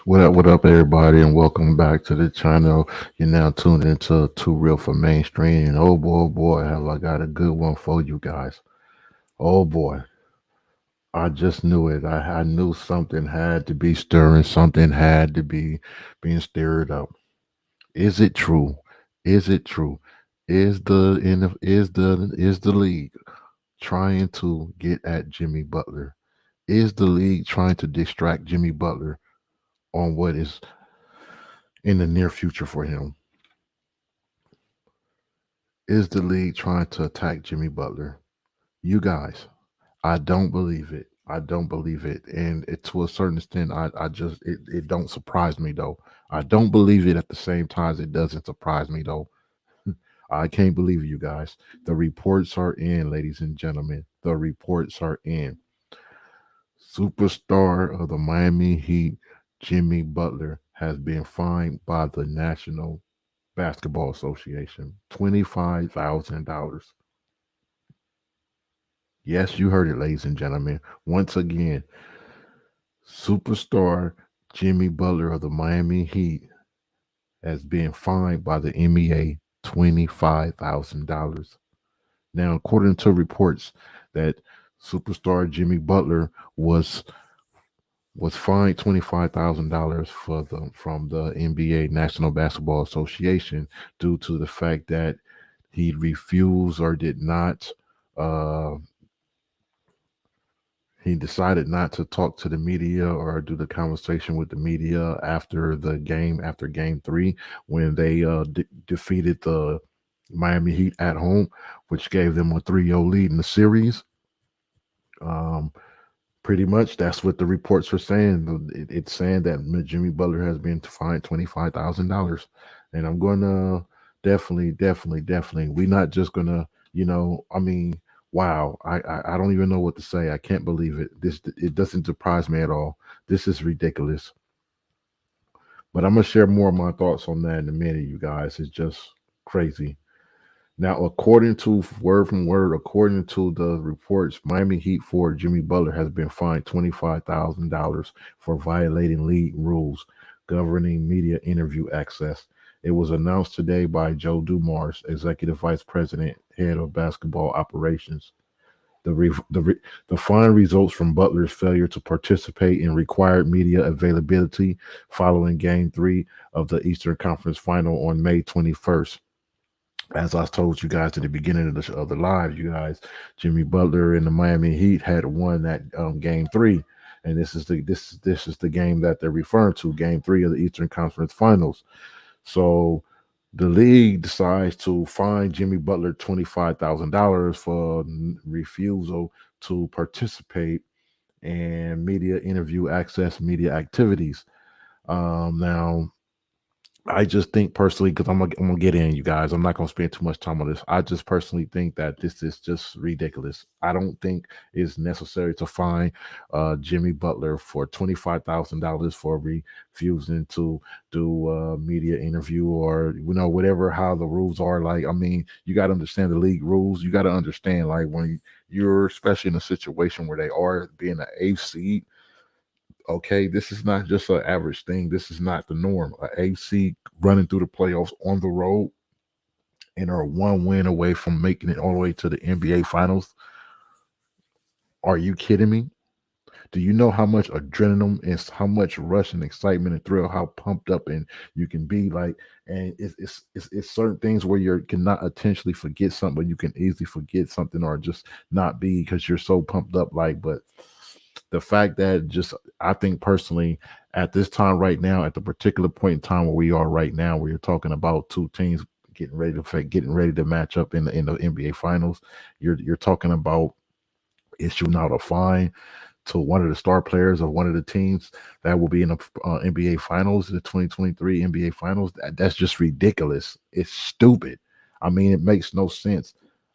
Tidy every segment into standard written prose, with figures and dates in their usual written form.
What up, everybody, and welcome back to the channel. You're now tuned into Too Real for Mainstream. And oh boy, have I got a good one for you guys. Oh boy, I just knew it. I knew something had to be stirring, something had to be being stirred up. Is it true? Is it true? Is the league trying to get at Jimmy Butler? Is the league trying to distract Jimmy Butler on what is in the near future for him? Is the league trying to attack Jimmy Butler? You guys, I don't believe it. I don't believe it. And to a certain extent, it don't surprise me though. I don't believe it at the same time as it doesn't surprise me though. I can't believe it, you guys. The reports are in, ladies and gentlemen. The reports are in. Superstar of the Miami Heat, Jimmy Butler, has been fined by the National Basketball Association $25,000. Yes, you heard it, ladies and gentlemen. Once again, superstar Jimmy Butler of the Miami Heat has been fined by the NBA $25,000. Now, according to reports that superstar Jimmy Butler was fined $25,000 for the from the NBA National Basketball Association due to the fact that he refused or did not uh, he decided not to talk to the media or do the conversation with the media after the game, after game three, when they defeated the Miami Heat at home, which gave them a 3-0 lead in the series. Um, Pretty much that's what the reports are saying. It's saying that Jimmy Butler has been fined $25,000. And I'm going to definitely. We're not just going to, I mean, wow. I don't even know what to say. I can't believe it. It doesn't surprise me at all. This is ridiculous. But I'm going to share more of my thoughts on that in a minute, you guys. It's just crazy. Now, according to word from word, according to the reports, Miami Heat forward Jimmy Butler has been fined $25,000 for violating league rules governing media interview access. It was announced today by Joe Dumars, Executive Vice President, Head of Basketball Operations. The, re- the, re- the fine results from Butler's failure to participate in required media availability following Game 3 of the Eastern Conference Final on May 21st. As I told you guys at the beginning of the live, you guys, Jimmy Butler and the Miami Heat had won that game three, and this is the game that they're referring to, game three of the Eastern Conference Finals. So the league decides to fine Jimmy Butler $25,000 for refusal to participate in media interview access, media activities. Now I just think personally, because I'm gonna get in, you guys. I'm not gonna spend too much time on this. I just personally think that this is just ridiculous. I don't think it's necessary to fine Jimmy Butler for $25,000 for refusing to do a media interview or whatever how the rules are. Like, I mean, you got to understand the league rules. You got to understand like when you're especially in a situation where they are being an eighth seed. Okay, this is not just an average thing. This is not the norm. A AC running through the playoffs on the road and are one win away from making it all the way to the NBA Finals. Are you kidding me? Do you know how much adrenaline and how much rush and excitement and thrill, how pumped up and you can be like, and it's certain things where you cannot intentionally forget something, but you can easily forget something or just not be because you're so pumped up. Like, but the fact that just I think personally at this time right now, at the particular point in time where we are right now, where you're talking about two teams getting ready to match up in the NBA Finals, you're talking about issuing out a fine to one of the star players of one of the teams that will be in the NBA Finals, the 2023 NBA Finals. That's just ridiculous. It's stupid. I mean, it makes no sense.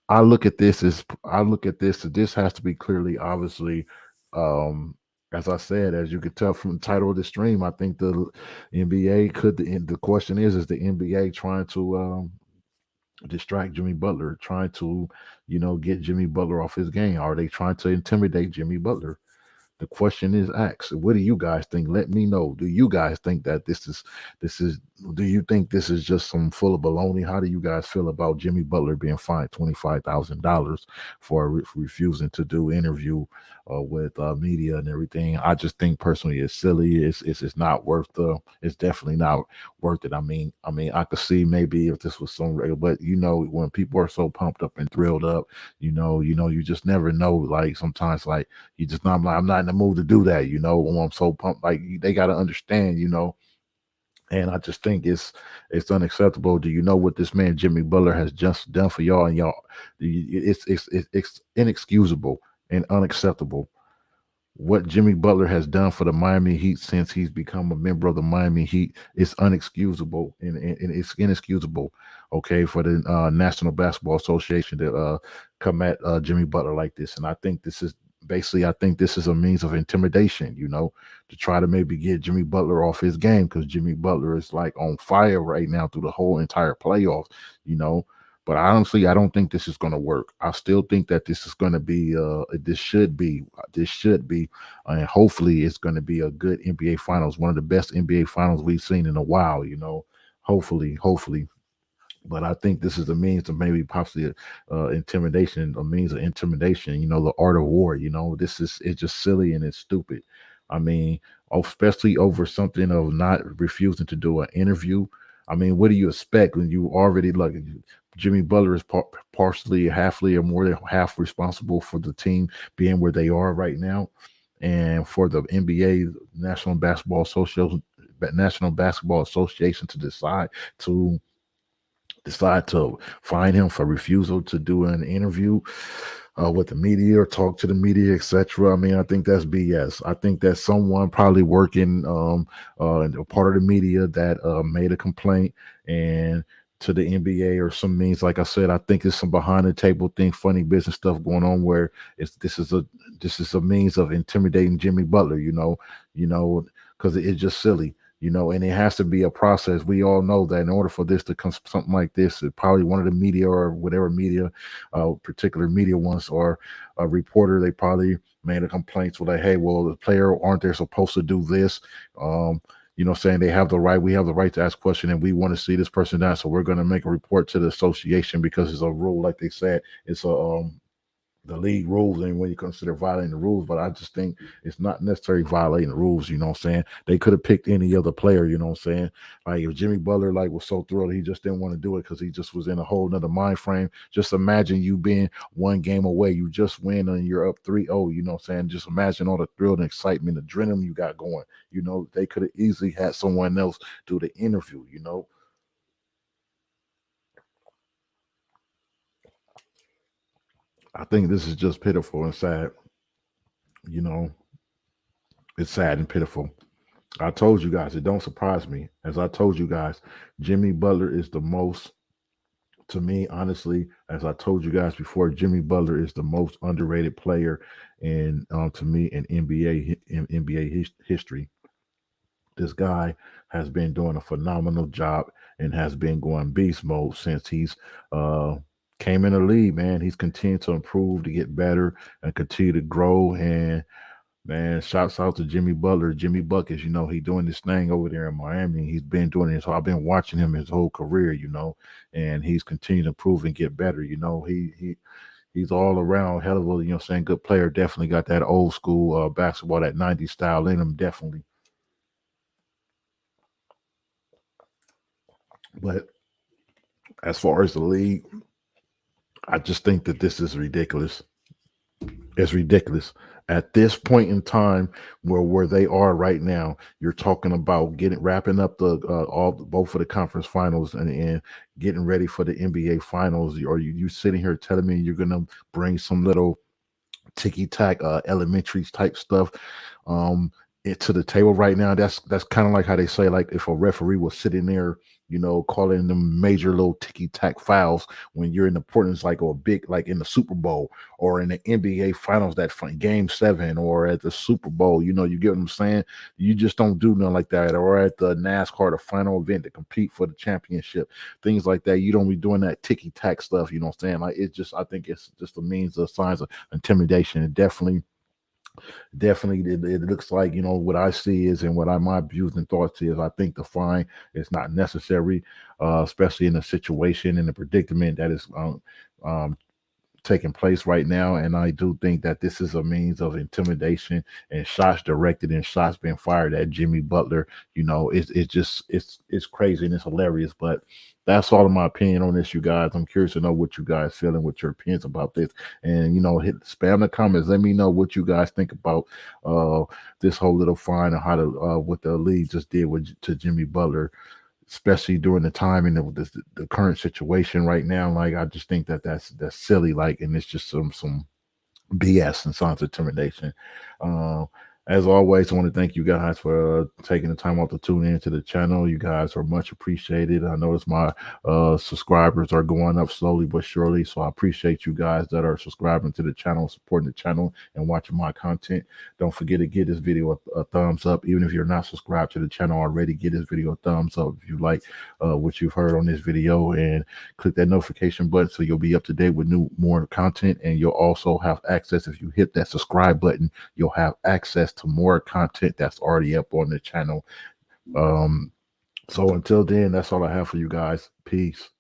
I look at this. This has to be clearly, obviously, um, as I said, as you could tell from the title of the stream. I think the NBA could. The question is the NBA trying to distract Jimmy Butler, trying to, get Jimmy Butler off his game? Are they trying to intimidate Jimmy Butler? The question is asked. What do you guys think? Let me know. Do you guys think that this is do you think this is just some full of baloney? How do you guys feel about Jimmy Butler being fined $25,000 for refusing to do interview with media and everything? I just think personally it's silly. It's not worth the. It's definitely not worth it. I mean, I could see maybe if this was some regular, but when people are so pumped up and thrilled up, you just never know. Like sometimes, like you just not. I'm not in the mood to do that. When I'm so pumped, like they got to understand. And I just think it's unacceptable. Do you know what this man Jimmy Butler has just done for y'all? And y'all, it's inexcusable and unacceptable what Jimmy Butler has done for the Miami Heat since he's become a member of the Miami Heat is unexcusable and it's inexcusable. Okay, for the National Basketball Association to come at Jimmy Butler like this, and I think this is basically, I think this is a means of intimidation. To try to maybe get Jimmy Butler off his game because Jimmy Butler is like on fire right now through the whole entire playoffs. You know, but honestly, I don't think this is going to work. I still think that this is going to be, this should be, and hopefully it's going to be a good NBA Finals, one of the best NBA Finals we've seen in a while. Hopefully. But I think this is a means of maybe possibly intimidation, a means of intimidation. The art of war. It's just silly and it's stupid. I mean, especially over something of not refusing to do an interview. I mean, what do you expect when you already like Jimmy Butler is partially, halfly, or more than half responsible for the team being where they are right now, and for the NBA National Basketball Association to to decide to fine him for refusal to do an interview with the media or talk to the media, etc. I mean, I think that's BS. I think that someone probably working a part of the media that made a complaint and to the NBA or some means. Like I said, I think it's some behind the table thing, funny business stuff going on where this is a means of intimidating Jimmy Butler. Because it's just silly. And it has to be a process. We all know that in order for this to come, something like this, it probably one of the media or whatever media, particular media ones, or a reporter, they probably made a complaint. So like, hey, well, the player aren't they supposed to do this? Saying they have the right, we have the right to ask question, and we want to see this person down. So we're going to make a report to the association because it's a rule, like they said, it's the league rules, and when you consider violating the rules. But I just think it's not necessarily violating the rules. You know what I'm saying? They could have picked any other player. You know what I'm saying? Like if Jimmy Butler was so thrilled, he just didn't want to do it because he just was in a whole nother mind frame. Just imagine you being one game away, you just win and you're up 3-0. You know what I'm saying? Just imagine all the thrill and excitement, adrenaline you got going. They could have easily had someone else do the interview. I think this is just pitiful and sad. You know, it's sad and pitiful. I told you guys, it don't surprise me. As I told you guys, Jimmy Butler is the most, to me, honestly, as I told you guys before, Jimmy Butler is the most underrated player to me, in NBA history. This guy has been doing a phenomenal job and has been going beast mode since he's uh, came in the league, man. He's continued to improve, to get better, and continue to grow. And man, shouts out to Jimmy Butler, Jimmy Buckets. He doing this thing over there in Miami. He's been doing it. So I've been watching him his whole career, and he's continued to improve and get better. He's all around hell of a, saying good player. Definitely got that old school basketball, that 90s style in him, definitely. But as far as the league, I just think that this is ridiculous. It's ridiculous. At this point in time, where they are right now, you're talking about getting wrapping up the all both for the conference finals and getting ready for the NBA finals. Or you sitting here telling me you're gonna bring some little ticky tack elementary type stuff to the table right now. That's kind of like how they say, like if a referee was sitting there, calling them major little ticky tack fouls when you're in the importance, like, or big, like in the Super Bowl or in the NBA finals, that game 7, or at the Super Bowl. You get what I'm saying? You just don't do nothing like that. Or at the NASCAR, the final event to compete for the championship, things like that. You don't be doing that ticky tack stuff. You know what I'm saying? Like, it's just, I think it's just a means of signs of intimidation. And definitely Definitely, it looks like, what I see is, and what my views and thoughts is, I think the fine is not necessary, especially in a situation, in a predicament that is um, taking place right now. And I do think that this is a means of intimidation and shots directed and shots being fired at Jimmy Butler. It's just it's crazy and it's hilarious. But that's all of my opinion on this, you guys. I'm curious to know what you guys feeling, what your opinions about this, and hit spam the comments. Let me know what you guys think about uh this whole little fine and how to what the league just did to Jimmy Butler, especially during the time and the current situation right now. Like, I just think that that's silly. Like, and it's just some BS and science determination. Um, as always, I want to thank you guys for taking the time out to tune into the channel. You guys are much appreciated. I notice my subscribers are going up slowly but surely, so I appreciate you guys that are subscribing to the channel, supporting the channel, and watching my content. Don't forget to give this video a thumbs up. Even if you're not subscribed to the channel already, give this video a thumbs up if you like what you've heard on this video, and click that notification button so you'll be up to date with more content. And you'll also have access, if you hit that subscribe button, you'll have access to more content that's already up on the channel. So until then, that's all I have for you guys. Peace.